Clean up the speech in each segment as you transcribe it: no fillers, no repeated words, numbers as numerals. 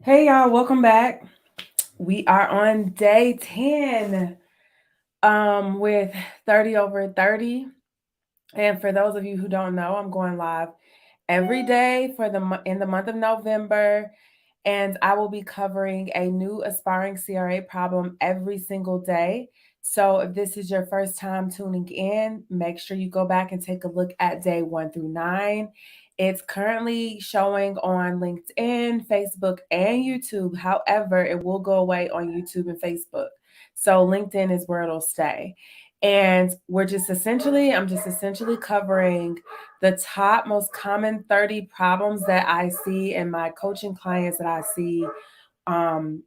Hey y'all, welcome back. We are on day 10 with 30 over 30. And for those of you who don't know, I'm going live every day for in the month of November, and I will be covering a new aspiring CRA problem every single day. So if this is your first time tuning in, make sure you go back and take a look at day 1 through 9. It's currently showing on LinkedIn, Facebook, and YouTube. However, it will go away on YouTube and Facebook. So LinkedIn is where it'll stay. And I'm just essentially covering the top most common 30 problems that I see in my coaching clients, that I see and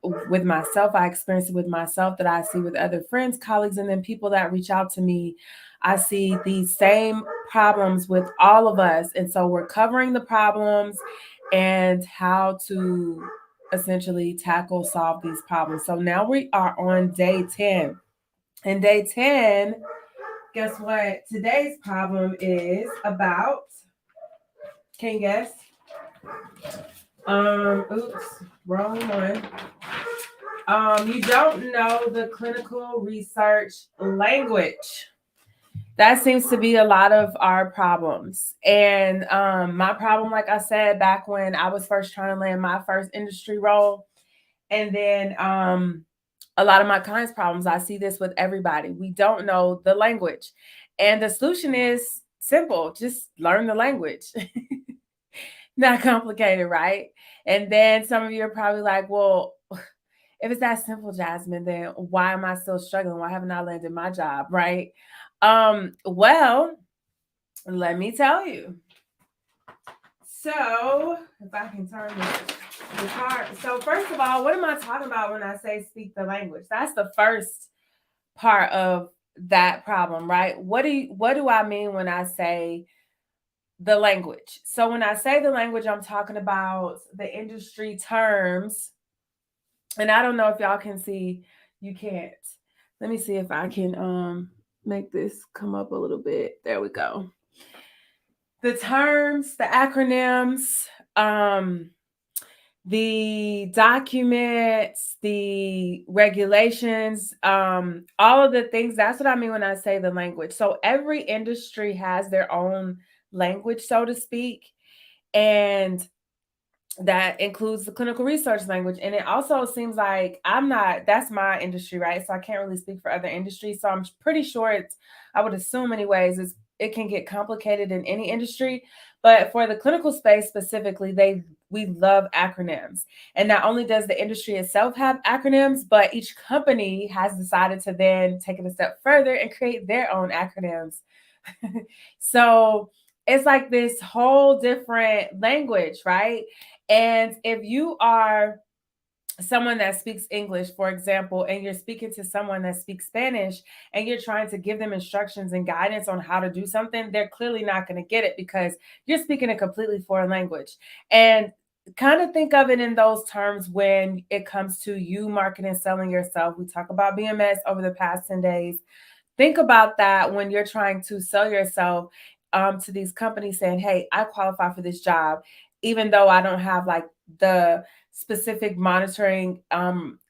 with myself. I experience it with myself, that I see with other friends, colleagues, and then people that reach out to me. I see these same problems with all of us. And so we're covering the problems and how to essentially solve these problems. So now we are on day 10. And day 10, guess what? Today's problem is about, can you guess? Oops, wrong one. You don't know the clinical research language. That seems to be a lot of our problems. And my problem, like I said, back when I was first trying to land my first industry role, and then a lot of my clients' problems, I see this with everybody. We don't know the language. And the solution is simple, just learn the language. Not complicated, right? And then some of you are probably like, well, if it's that simple, Jasmyn, then why am I still struggling? Why haven't I landed my job, right? Well, let me tell you. So, if I can turn the card. So, first of all, what am I talking about when I say speak the language? That's the first part of that problem, right? What do I mean when I say the language? So when I say the language, I'm talking about the industry terms. And I don't know if y'all can see. You can't. Let me see if I can make this come up a little bit. There we go. The terms, the acronyms, the documents, the regulations, all of the things. That's what I mean when I say the language. So every industry has their own language, so to speak. And that includes the clinical research language. And it also seems like that's my industry, right? So I can't really speak for other industries. So I'm pretty sure I would assume anyways, it can get complicated in any industry. But for the clinical space specifically, we love acronyms. And not only does the industry itself have acronyms, but each company has decided to then take it a step further and create their own acronyms. So it's like this whole different language, right? And if you are someone that speaks English, for example, and you're speaking to someone that speaks Spanish and you're trying to give them instructions and guidance on how to do something, they're clearly not going to get it because you're speaking a completely foreign language. And kind of think of it in those terms when it comes to you marketing and selling yourself. We talk about BMS over the past 10 days. Think about that when you're trying to sell yourself to these companies saying, hey, I qualify for this job, even though I don't have like the specific monitoring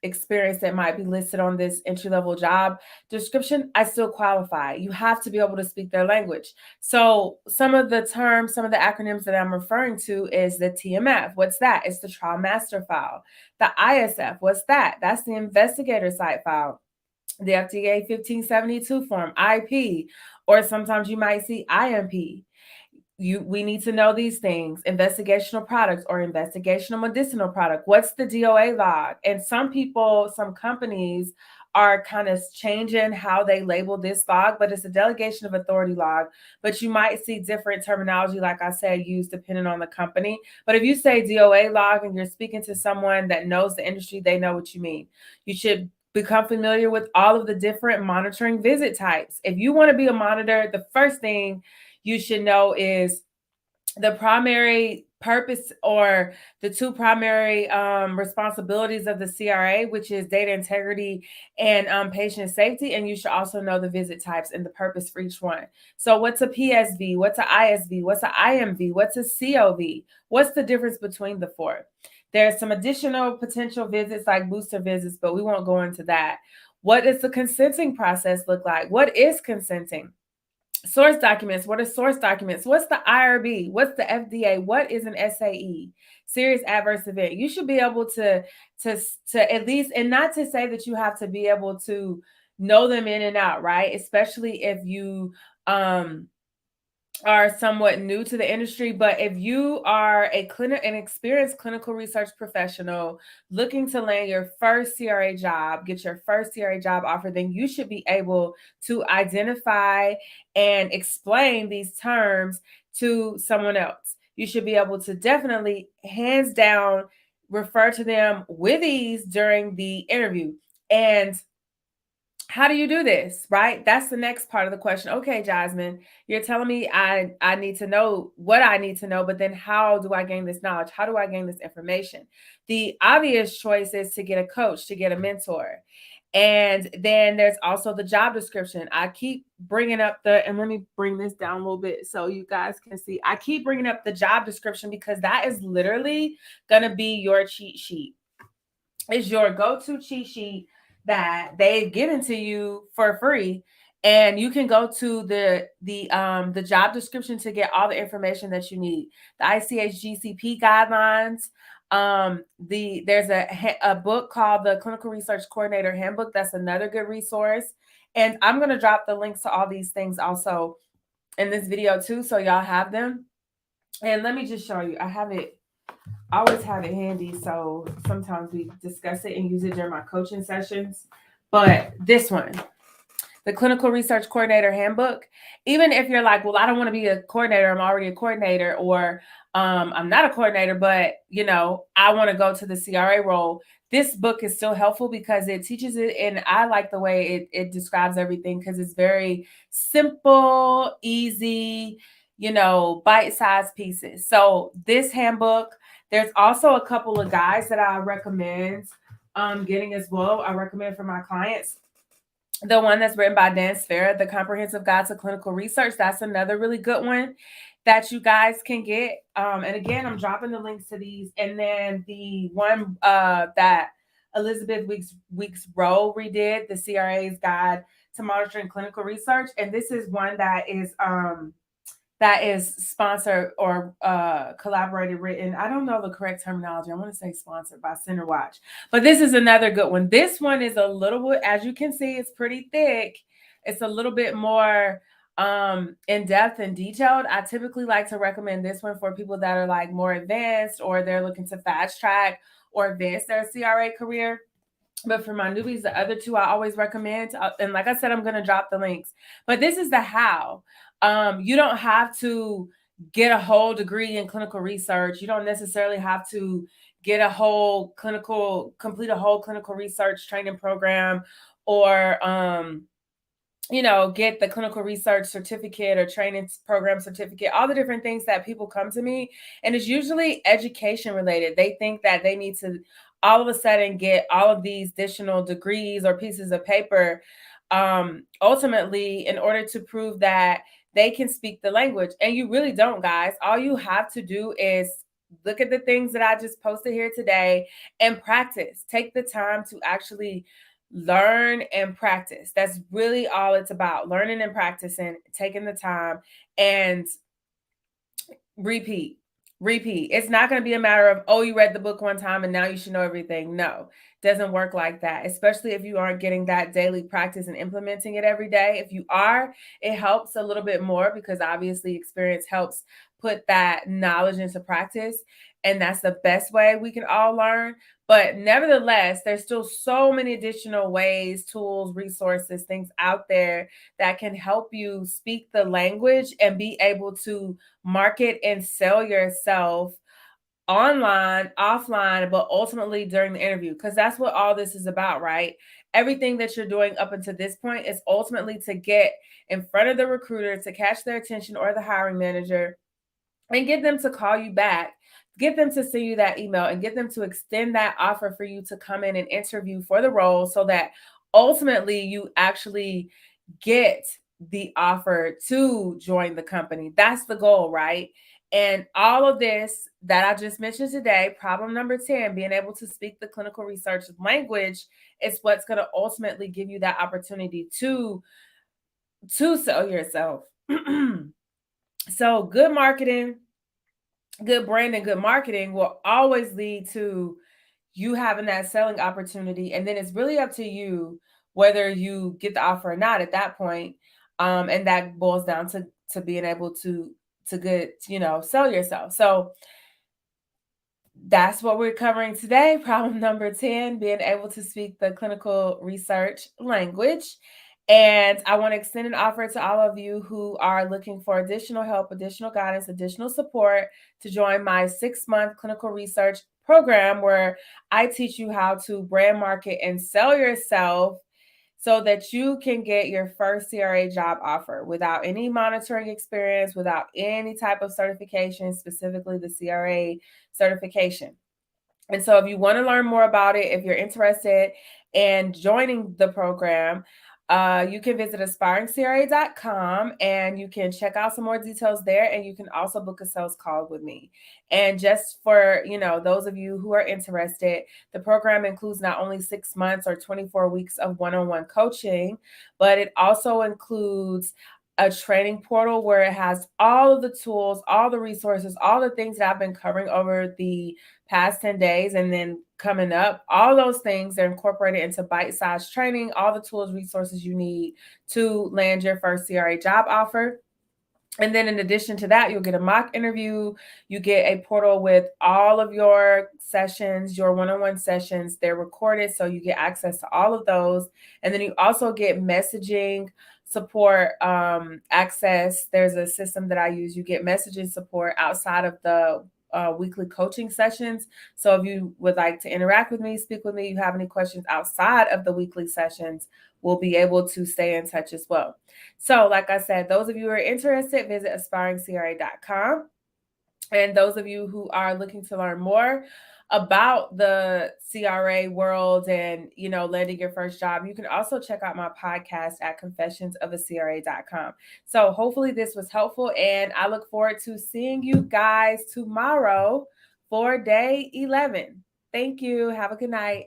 experience that might be listed on this entry-level job description, I still qualify. You have to be able to speak their language. So some of the terms, some of the acronyms that I'm referring to is the TMF. What's that? It's the trial master file. The ISF, what's that? That's the investigator site file. The FDA 1572 form, IP, or sometimes you might see IMP. We need to know these things. Investigational products or investigational medicinal product. What's the DOA log? And some companies are kind of changing how they label this log, but it's a delegation of authority log. But you might see different terminology, like I said, used depending on the company. But if you say DOA log and you're speaking to someone that knows the industry, they know what you mean. You should become familiar with all of the different monitoring visit types. If you want to be a monitor, the first thing you should know is the primary purpose or the two primary responsibilities of the CRA, which is data integrity and patient safety. And you should also know the visit types and the purpose for each one. So what's a PSV? What's an ISV? What's an IMV? What's a COV? What's the difference between the four? There's some additional potential visits like booster visits, but we won't go into that. What does the consenting process look like? What is consenting? Source documents. What are source documents? What's the IRB? What's the FDA? What is an SAE? Serious adverse event. You should be able to at least, and not to say that you have to be able to know them in and out, right? Especially if you are somewhat new to the industry, but if you are an experienced clinical research professional looking to land your first CRA job, get your first CRA job offer, then you should be able to identify and explain these terms to someone else. You should be able to definitely, hands down, refer to them with ease during the interview. And how do you do this, right? That's the next part of the question. Okay, Jasmyn, you're telling me I need to know what I need to know, but then how do I gain this knowledge? How do I gain this information? The obvious choice is to get a coach, to get a mentor. And then there's also the job description. I keep bringing up and let me bring this down a little bit so you guys can see. I keep bringing up the job description because that is literally going to be your cheat sheet. It's your go-to cheat sheet that they've given to you for free, and you can go to the job description to get all the information that you need. The ICH GCP guidelines. There's a book called the Clinical Research Coordinator Handbook. That's another good resource, and I'm going to drop the links to all these things also in this video too, so y'all have them. And let me just show you. I always have it handy, so sometimes we discuss it and use it during my coaching sessions. But this one, the Clinical Research Coordinator Handbook, even if you're like, well, I don't want to be a coordinator, I'm already a coordinator, or I'm not a coordinator, but I want to go to the CRA role, this book is still helpful because it teaches it, and I like the way it describes everything because it's very simple, easy, bite-sized pieces. So this handbook, there's also a couple of guides that I recommend getting as well. I recommend for my clients. The one that's written by Dan Sfera, The Comprehensive Guide to Clinical Research. That's another really good one that you guys can get. And again, I'm dropping the links to these. And then the one that Elizabeth Weeks Rowe redid, the CRA's Guide to Monitoring Clinical Research. And this is one that is sponsored or collaborated, written. I don't know the correct terminology. I want to say sponsored by Center Watch. But this is another good one. This one is a little bit, as you can see, it's pretty thick. It's a little bit more in-depth and detailed. I typically like to recommend this one for people that are like more advanced, or they're looking to fast track or advance their CRA career. But for my newbies, the other two I always recommend. And like I said, I'm going to drop the links. But this is the how. You don't have to get a whole degree in clinical research. You don't necessarily have to complete a whole clinical research training program, or get the clinical research certificate or training program certificate, all the different things that people come to me. And it's usually education related. They think that they need to all of a sudden get all of these additional degrees or pieces of paper, ultimately in order to prove that they can speak the language. And you really don't, guys. All you have to do is look at the things that I just posted here today and practice. Take the time to actually learn and practice. That's really all it's about. Learning and practicing, taking the time, and repeat. It's not going to be a matter of, oh, you read the book one time and now you should know everything. No, doesn't work like that, especially if you aren't getting that daily practice and implementing it every day. If you are, it helps a little bit more because obviously experience helps put that knowledge into practice. And that's the best way we can all learn. But nevertheless, there's still so many additional ways, tools, resources, things out there that can help you speak the language and be able to market and sell yourself online, offline, but ultimately during the interview, because that's what all this is about, right? Everything that you're doing up until this point is ultimately to get in front of the recruiter, to catch their attention or the hiring manager, and get them to call you back get them to send you that email and get them to extend that offer for you to come in and interview for the role, so that ultimately you actually get the offer to join the company. That's the goal, right? And all of this that I just mentioned today, problem number 10, being able to speak the clinical research language, is what's going to ultimately give you that opportunity to sell yourself. So good marketing, good branding, good marketing will always lead to you having that selling opportunity. And then it's really up to you whether you get the offer or not at that point. And that boils down to being able to good, sell yourself. So that's what we're covering today. Problem number 10, being able to speak the clinical research language. And I want to extend an offer to all of you who are looking for additional help, additional guidance, additional support to join my 6-month clinical research program, where I teach you how to brand, market, and sell yourself so that you can get your first CRA job offer without any monitoring experience, without any type of certification, specifically the CRA certification. And so if you want to learn more about it, if you're interested in joining the program, you can visit aspiringcra.com and you can check out some more details there. And you can also book a sales call with me. And just for, those of you who are interested, the program includes not only 6 months or 24 weeks of one-on-one coaching, but it also includes a training portal where it has all of the tools, all the resources, all the things that I've been covering over the past 10 days and then coming up. All those things are incorporated into bite-sized training, all the tools, resources you need to land your first CRA job offer. And then in addition to that, you'll get a mock interview. You get a portal with all of your sessions, your one-on-one sessions. They're recorded, so you get access to all of those. And then you also get messaging support access. There's a system that I use. You get messaging support outside of the weekly coaching sessions. So if you would like to interact with me, speak with me, you have any questions outside of the weekly sessions, we'll be able to stay in touch as well. So like I said, those of you who are interested, visit aspiringcra.com. And those of you who are looking to learn more about the CRA world and, landing your first job, you can also check out my podcast at confessionsofacra.com. So hopefully this was helpful, and I look forward to seeing you guys tomorrow for day 11. Thank you. Have a good night.